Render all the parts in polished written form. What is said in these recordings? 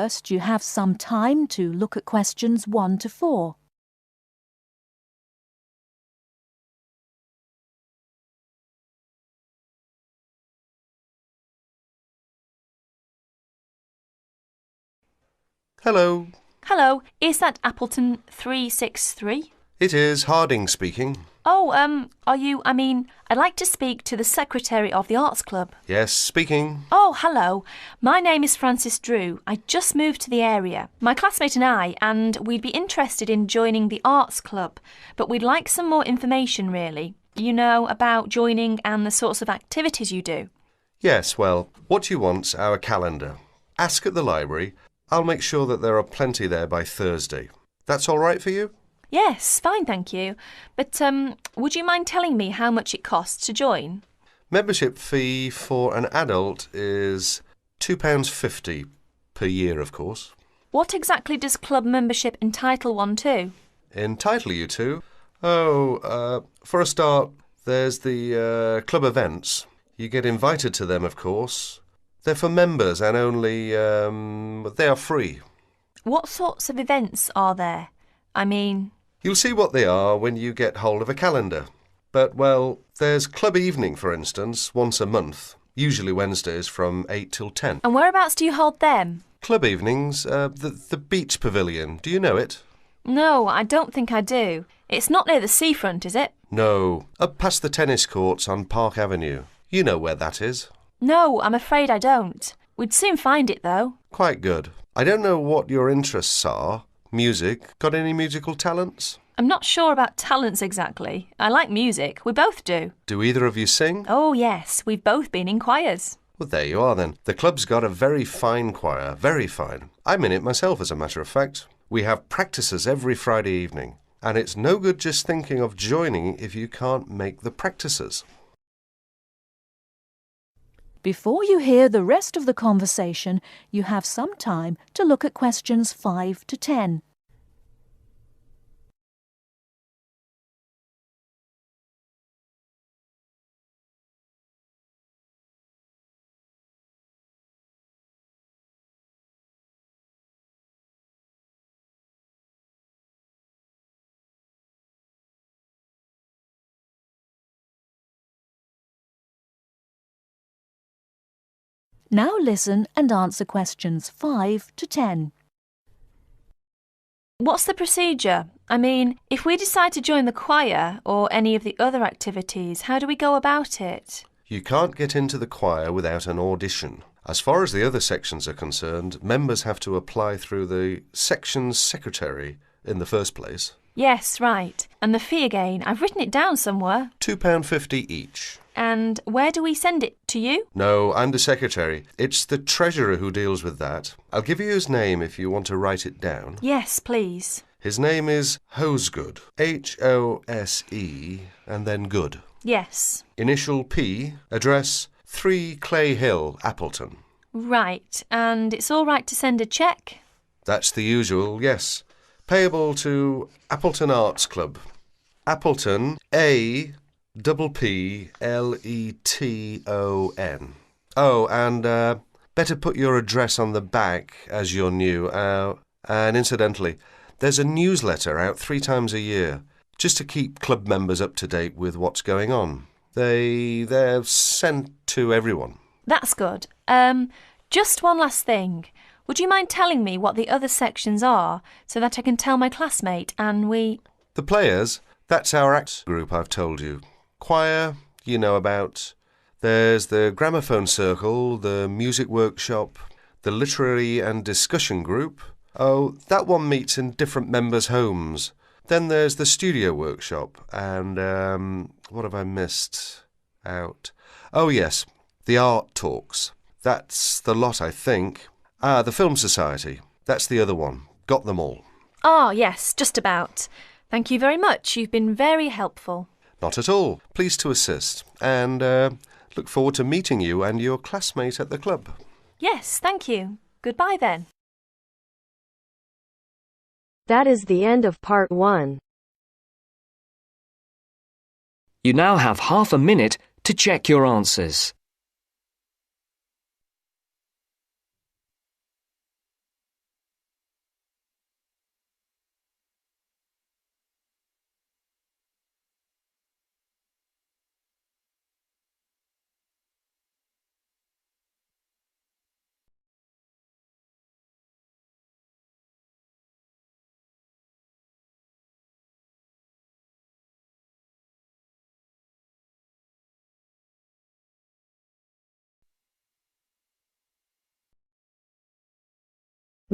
First, you have some time to look at questions 1 to 4. Hello. Hello, is that Appleton 363? It is Harding speaking. Oh, I'd like to speak to the secretary of the Arts Club. Yes, speaking. Oh, hello. My name is Frances Drew. I just moved to the area. My classmate and we'd be interested in joining the Arts Club, but we'd like some more information, really. You know, about joining and the sorts of activities you do. Yes, well, what you want's our calendar. Ask at the library. I'll make sure that there are plenty there by Thursday. That's all right for you? Yes, fine, thank you. But would you mind telling me how much it costs to join? Membership fee for an adult is £2.50 per year, of course. What exactly does club membership entitle one to? Entitle you to? Oh, for a start, there's the club events. You get invited to them, of course. They're for members and only, they are free. What sorts of events are there? You'll see what they are when you get hold of a calendar. But, well, there's club evening, for instance, once a month, usually Wednesdays from 8 till 10. And whereabouts do you hold them? Club evenings, the beach pavilion. Do you know it? No, I don't think I do. It's not near the seafront, is it? No, up past the tennis courts on Park Avenue. You know where that is. No, I'm afraid I don't. We'd soon find it, though. Quite good. I don't know what your interests are. Music? Got any musical talents? I'm not sure about talents exactly. I like music. We both do. Do either of you sing? Oh, yes. We've both been in choirs. Well, there you are then. The club's got a very fine choir. Very fine. I'm in it myself, as a matter of fact. We have practices every Friday evening. And it's no good just thinking of joining if you can't make the practices. Before you hear the rest of the conversation, you have some time to look at questions 5 to 10. Now listen and answer questions 5 to 10. What's the procedure? If we decide to join the choir or any of the other activities, how do we go about it? You can't get into the choir without an audition. As far as the other sections are concerned, members have to apply through the section's secretary in the first place. Yes, right. And the fee again, I've written it down somewhere. £2.50 each. And where do we send it? To you? No, I'm the secretary. It's the treasurer who deals with that. I'll give you his name if you want to write it down. Yes, please. His name is Hosegood. H-O-S-E and then Good. Yes. Initial P, address 3 Clay Hill, Appleton. Right. And it's all right to send a cheque? That's the usual, yes. Payable to Appleton Arts Club. Appleton, A-P-P-L-E-T-O-N. Oh, and better put your address on the back as you're new. And incidentally, there's a newsletter out 3 times a year, just to keep club members up to date with what's going on. They're sent to everyone. That's good. Just one last thing. Would you mind telling me what the other sections are so that I can tell my classmate and we... The players, that's our act group I've told you. Choir, you know about. There's the gramophone circle, the music workshop, the literary and discussion group. Oh, that one meets in different members' homes. Then there's the studio workshop and, what have I missed out? Oh, yes, the art talks. That's the lot, I think. The Film Society. That's the other one. Got them all. Ah, yes, just about. Thank you very much. You've been very helpful. Not at all. Pleased to assist. And look forward to meeting you and your classmate at the club. Yes, thank you. Goodbye then. That is the end of part 1. You now have half a minute to check your answers.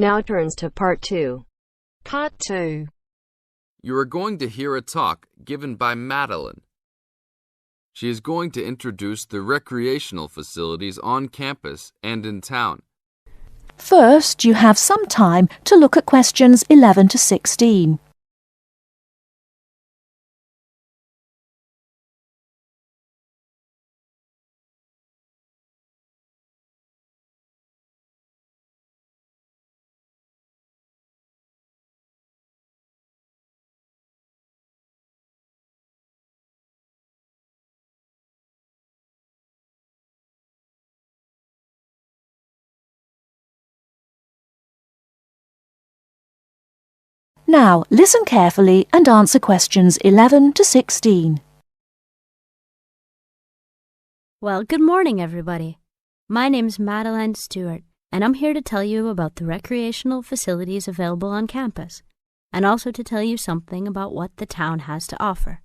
Now turns to part 2. Part 2. You are going to hear a talk given by Madeline. She is going to introduce the recreational facilities on campus and in town. First, you have some time to look at questions 11 to 16. Now, listen carefully and answer questions 11 to 16. Well, good morning, everybody. My name's Madeline Stewart, and I'm here to tell you about the recreational facilities available on campus, and also to tell you something about what the town has to offer.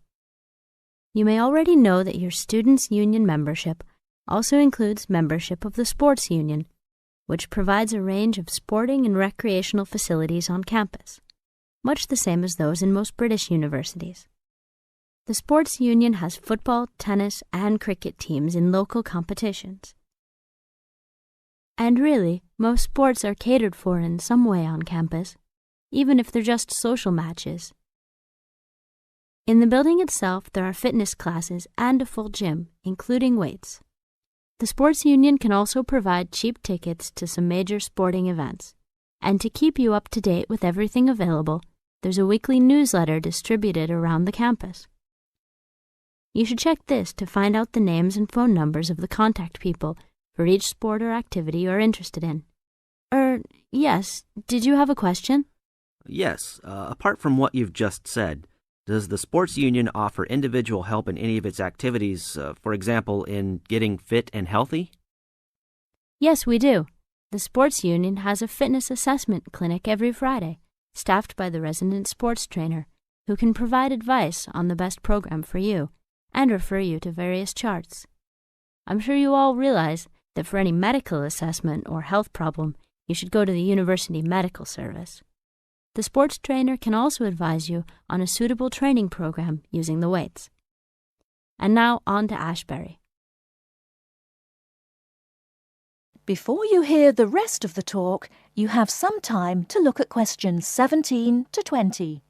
You may already know that your Students' Union membership also includes membership of the Sports Union, which provides a range of sporting and recreational facilities on campus, much the same as those in most British universities. The Sports Union has football, tennis, and cricket teams in local competitions. And really, most sports are catered for in some way on campus, even if they're just social matches. In the building itself, there are fitness classes and a full gym, including weights. The Sports Union can also provide cheap tickets to some major sporting events. And to keep you up to date with everything available, there's a weekly newsletter distributed around the campus. You should check this to find out the names and phone numbers of the contact people for each sport or activity you're interested in. Yes, did you have a question? Yes, apart from what you've just said, does the Sports Union offer individual help in any of its activities, for example, in getting fit and healthy? Yes, we do. The Sports Union has a fitness assessment clinic every Friday, staffed by the resident sports trainer, who can provide advice on the best program for you and refer you to various charts. I'm sure you all realize that for any medical assessment or health problem, you should go to the University Medical Service. The sports trainer can also advise you on a suitable training program using the weights. And now on to Ashbury. Before you hear the rest of the talk, you have some time to look at questions 17 to 20.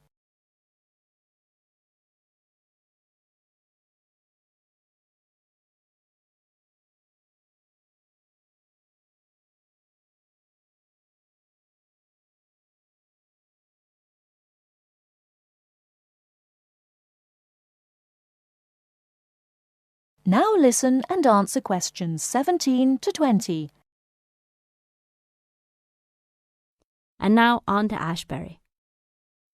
Now listen and answer questions 17 to 20. And now on to Ashbury.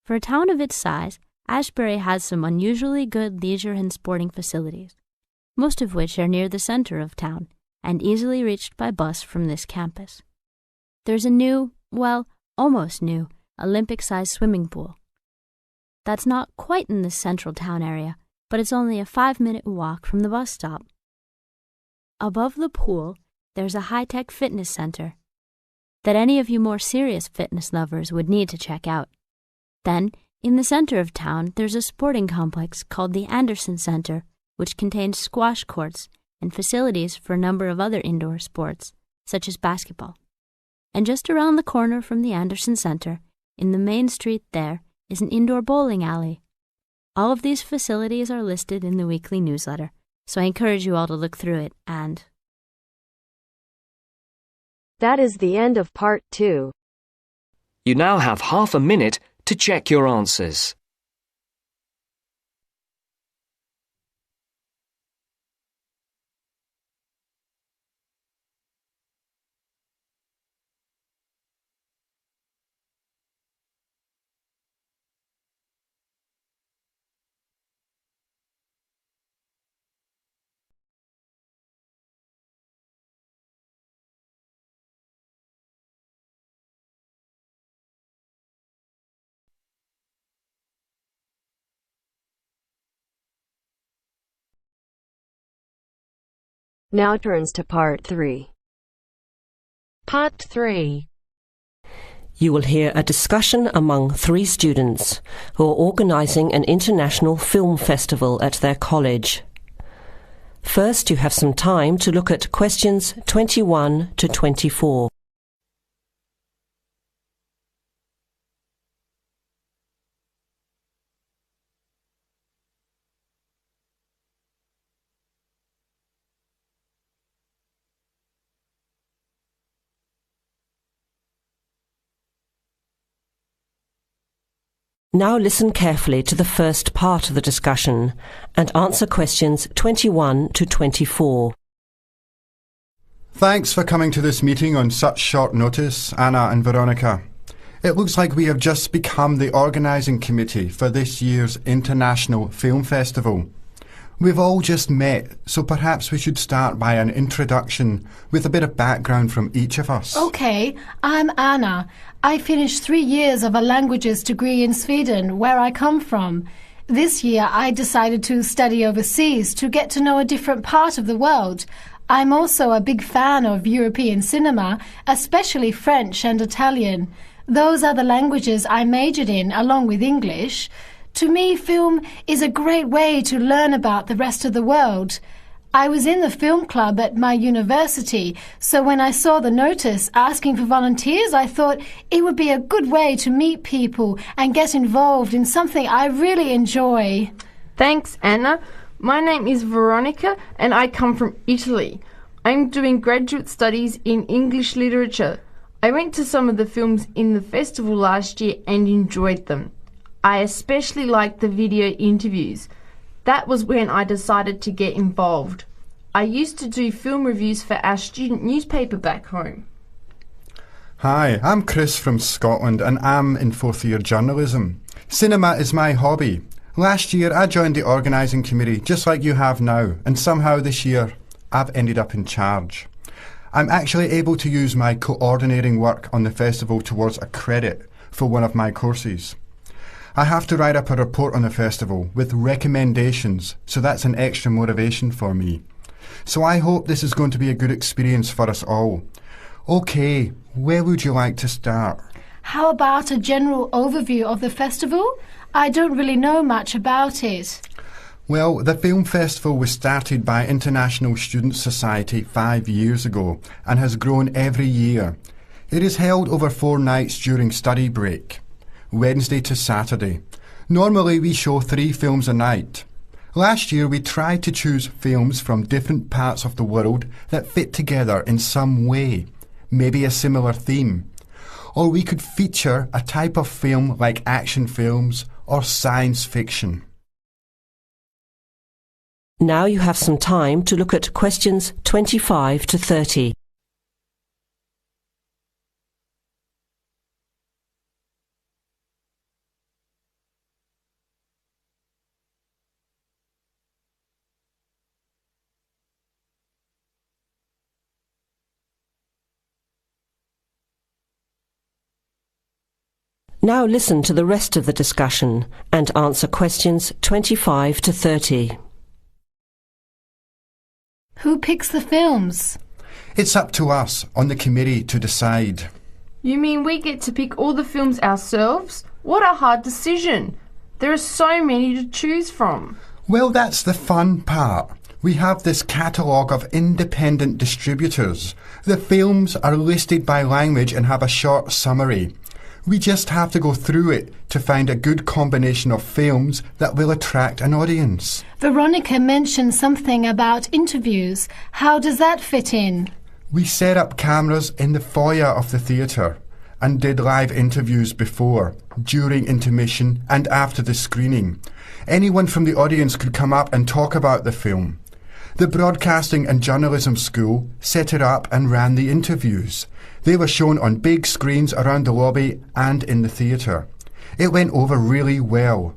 For a town of its size, Ashbury has some unusually good leisure and sporting facilities, most of which are near the center of town and easily reached by bus from this campus. There's a new, well, almost new, Olympic-sized swimming pool. That's not quite in the central town area, but it's only a 5-minute walk from the bus stop. Above the pool, there's a high-tech fitness center that any of you more serious fitness lovers would need to check out. Then, in the center of town, there's a sporting complex called the Anderson Center, which contains squash courts and facilities for a number of other indoor sports, such as basketball. And just around the corner from the Anderson Center, in the main street there, is an indoor bowling alley. All of these facilities are listed in the weekly newsletter, so I encourage you all to look through it and... That is the end of part 2. You now have half a minute to check your answers. Now turns to part 3. Part 3. You will hear a discussion among 3 students who are organising an international film festival at their college. First, you have some time to look at questions 21 to 24. Now listen carefully to the first part of the discussion and answer questions 21 to 24. Thanks for coming to this meeting on such short notice, Anna and Veronica. It looks like we have just become the organising committee for this year's International Film Festival. We've all just met, so perhaps we should start by an introduction with a bit of background from each of us. Okay, I'm Anna. I finished 3 years of a languages degree in Sweden, where I come from. This year I decided to study overseas to get to know a different part of the world. I'm also a big fan of European cinema, especially French and Italian. Those are the languages I majored in, along with English. To me, film is a great way to learn about the rest of the world. I was in the film club at my university, so when I saw the notice asking for volunteers, I thought it would be a good way to meet people and get involved in something I really enjoy. Thanks, Anna. My name is Veronica and I come from Italy. I'm doing graduate studies in English literature. I went to some of the films in the festival last year and enjoyed them. I especially liked the video interviews. That was when I decided to get involved. I used to do film reviews for our student newspaper back home. Hi, I'm Chris from Scotland and I'm in 4th year journalism. Cinema is my hobby. Last year I joined the organising committee just like you have now, and somehow this year I've ended up in charge. I'm actually able to use my coordinating work on the festival towards a credit for one of my courses. I have to write up a report on the festival with recommendations, so that's an extra motivation for me. So I hope this is going to be a good experience for us all. OK, where would you like to start? How about a general overview of the festival? I don't really know much about it. Well, the film festival was started by International Student Society 5 years ago and has grown every year. It is held over 4 nights during study break, Wednesday to Saturday. Normally we show 3 films a night. Last year we tried to choose films from different parts of the world that fit together in some way, maybe a similar theme. Or we could feature a type of film like action films or science fiction. Now you have some time to look at questions 25 to 30. Now listen to the rest of the discussion and answer questions 25 to 30. Who picks the films? It's up to us on the committee to decide. You mean we get to pick all the films ourselves? What a hard decision. There are so many to choose from. Well, that's the fun part. We have this catalogue of independent distributors. The films are listed by language and have a short summary. We just have to go through it to find a good combination of films that will attract an audience. Veronica mentioned something about interviews. How does that fit in? We set up cameras in the foyer of the theatre and did live interviews before, during intermission and after the screening. Anyone from the audience could come up and talk about the film. The Broadcasting and Journalism School set it up and ran the interviews. They were shown on big screens around the lobby and in the theatre. It went over really well.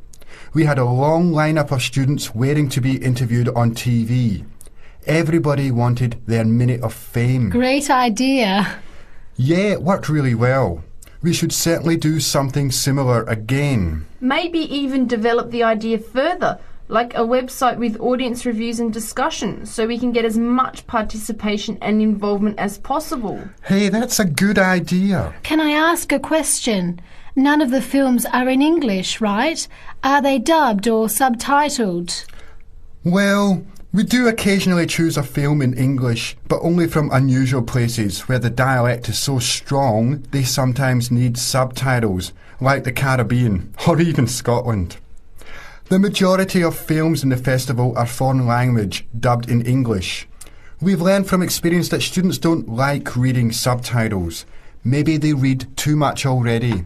We had a long lineup of students waiting to be interviewed on TV. Everybody wanted their minute of fame. Great idea. Yeah, it worked really well. We should certainly do something similar again. Maybe even develop the idea further. like a website with audience reviews and discussion, so we can get as much participation and involvement as possible. Hey, that's a good idea. Can I ask a question? None of the films are in English, right? Are they dubbed or subtitled? Well, we do occasionally choose a film in English, but only from unusual places where the dialect is so strong they sometimes need subtitles, like the Caribbean or even Scotland. The majority of films in the festival are foreign language, dubbed in English. We've learned from experience that students don't like reading subtitles. Maybe they read too much already.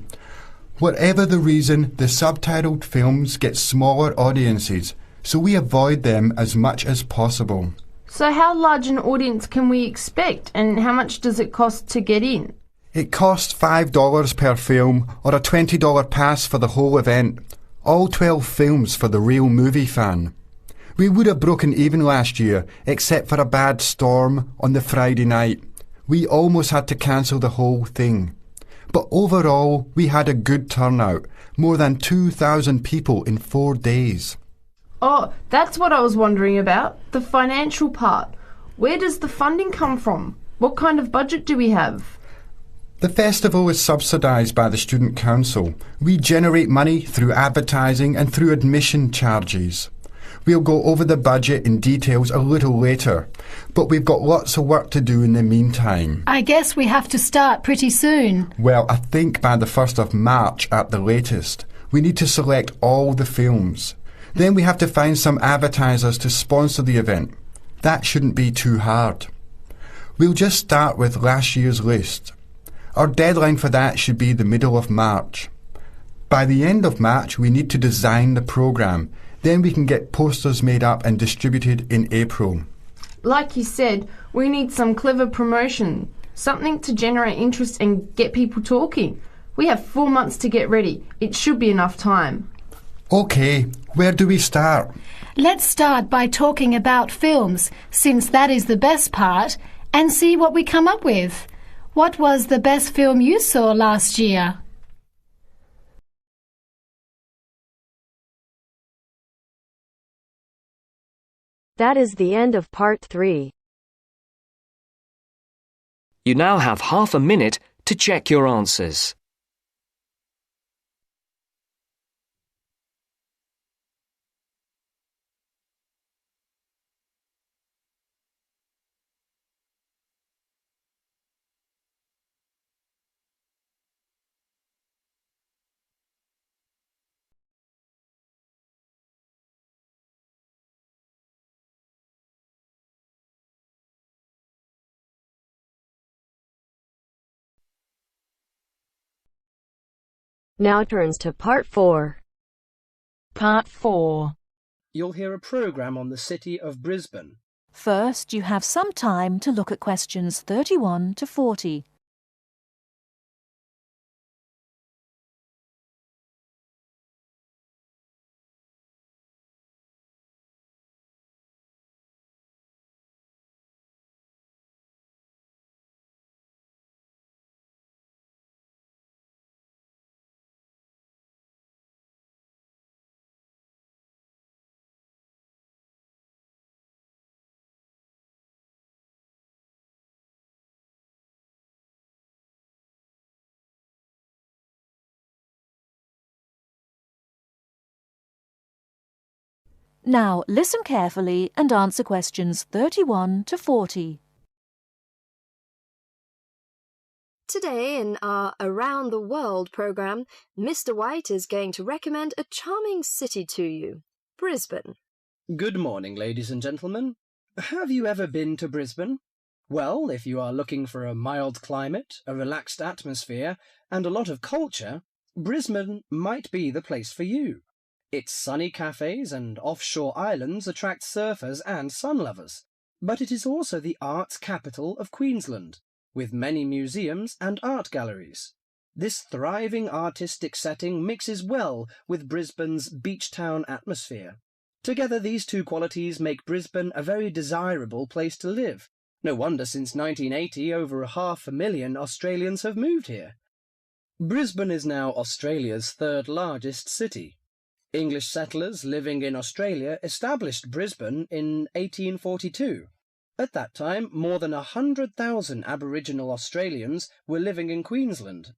Whatever the reason, the subtitled films get smaller audiences, so we avoid them as much as possible. So how large an audience can we expect, and how much does it cost to get in? It costs $5 per film, or a $20 pass for the whole event. All 12 films for the real movie fan. We would have broken even last year, except for a bad storm on the Friday night. We almost had to cancel the whole thing. But overall, we had a good turnout, more than 2,000 people in 4 days. Oh, that's what I was wondering about, the financial part. Where does the funding come from? What kind of budget do we have? The festival is subsidised by the Student Council. We generate money through advertising and through admission charges. We'll go over the budget in details a little later, but we've got lots of work to do in the meantime. I guess we have to start pretty soon. Well, I think by the 1st of March at the latest. We need to select all the films. Then we have to find some advertisers to sponsor the event. That shouldn't be too hard. We'll just start with last year's list. Our deadline for that should be the middle of March. By the end of March, we need to design the programme. Then we can get posters made up and distributed in April. Like you said, we need some clever promotion, something to generate interest and get people talking. We have 4 months to get ready. It should be enough time. OK, where do we start? Let's start by talking about films, since that is the best part, and see what we come up with. What was the best film you saw last year? That is the end of part 3. You now have half a minute to check your answers. Now turns to part 4. Part 4. You'll hear a programme on the city of Brisbane. First, you have some time to look at questions 31 to 40. Now listen carefully and answer questions 31 to 40. Today in our Around the World programme, Mr. White is going to recommend a charming city to you, Brisbane. Good morning, ladies and gentlemen. Have you ever been to Brisbane? Well, if you are looking for a mild climate, a relaxed atmosphere, and a lot of culture, Brisbane might be the place for you. Its sunny cafes and offshore islands attract surfers and sun lovers, but it is also the arts capital of Queensland, with many museums and art galleries. This thriving artistic setting mixes well with Brisbane's beach town atmosphere. Together, these two qualities make Brisbane a very desirable place to live. No wonder since 1980 over 500,000 Australians have moved here. Brisbane is now Australia's third largest city. English settlers living in Australia established Brisbane in 1842. At that time, more than 100,000 Aboriginal Australians were living in Queensland.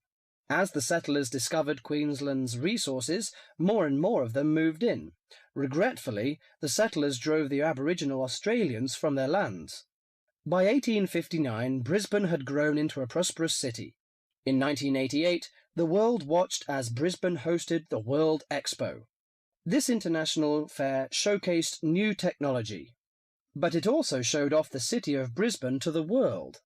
As the settlers discovered Queensland's resources, more and more of them moved in. Regretfully, the settlers drove the Aboriginal Australians from their lands. By 1859, Brisbane had grown into a prosperous city. In 1988, the world watched as Brisbane hosted the World Expo. This international fair showcased new technology, but it also showed off the city of Brisbane to the world.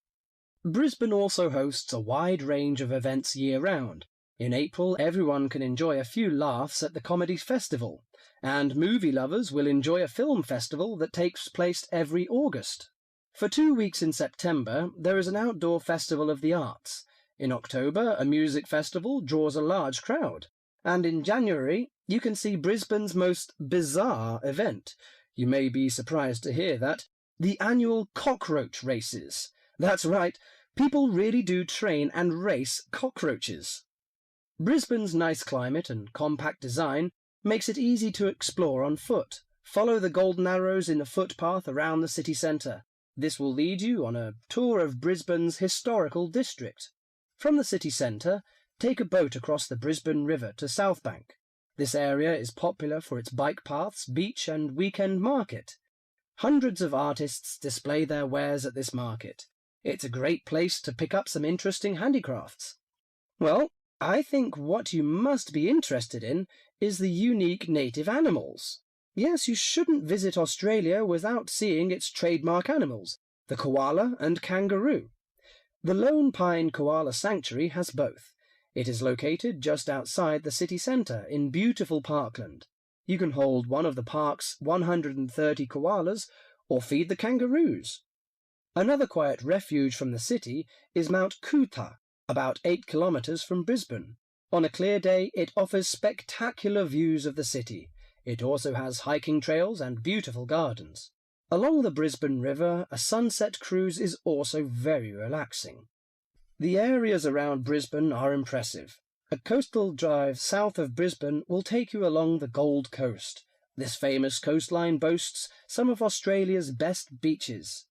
Brisbane also hosts a wide range of events year-round. In April, everyone can enjoy a few laughs at the Comedy Festival, and movie lovers will enjoy a film festival that takes place every August. For 2 weeks in September, there is an outdoor festival of the arts. In October, a music festival draws a large crowd. And in January, you can see Brisbane's most bizarre event. You may be surprised to hear that. The annual cockroach races. That's right, people really do train and race cockroaches. Brisbane's nice climate and compact design makes it easy to explore on foot. Follow the golden arrows in the footpath around the city centre. This will lead you on a tour of Brisbane's historical district. From the city centre, take a boat across the Brisbane River to South Bank. This area is popular for its bike paths, beach and weekend market. Hundreds of artists display their wares at this market. It's a great place to pick up some interesting handicrafts. Well, I think what you must be interested in is the unique native animals. Yes, you shouldn't visit Australia without seeing its trademark animals, the koala and kangaroo. The Lone Pine Koala Sanctuary has both. It is located just outside the city centre in beautiful parkland. You can hold one of the park's 130 koalas or feed the kangaroos. Another quiet refuge from the city is Mount Coot-tha, about 8 kilometres from Brisbane. On a clear day, it offers spectacular views of the city. It also has hiking trails and beautiful gardens. Along the Brisbane River, a sunset cruise is also very relaxing. The areas around Brisbane are impressive. A coastal drive south of Brisbane will take you along the Gold Coast. This famous coastline boasts some of Australia's best beaches.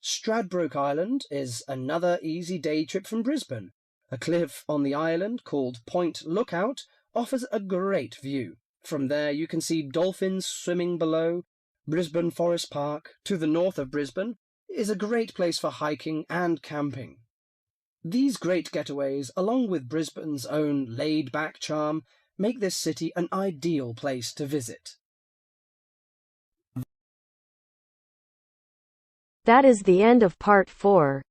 Stradbroke Island is another easy day trip from Brisbane. A cliff on the island called Point Lookout offers a great view. From there you can see dolphins swimming below. Brisbane Forest Park, to the north of Brisbane, is a great place for hiking and camping. These great getaways, along with Brisbane's own laid-back charm, make this city an ideal place to visit. That is the end of part 4.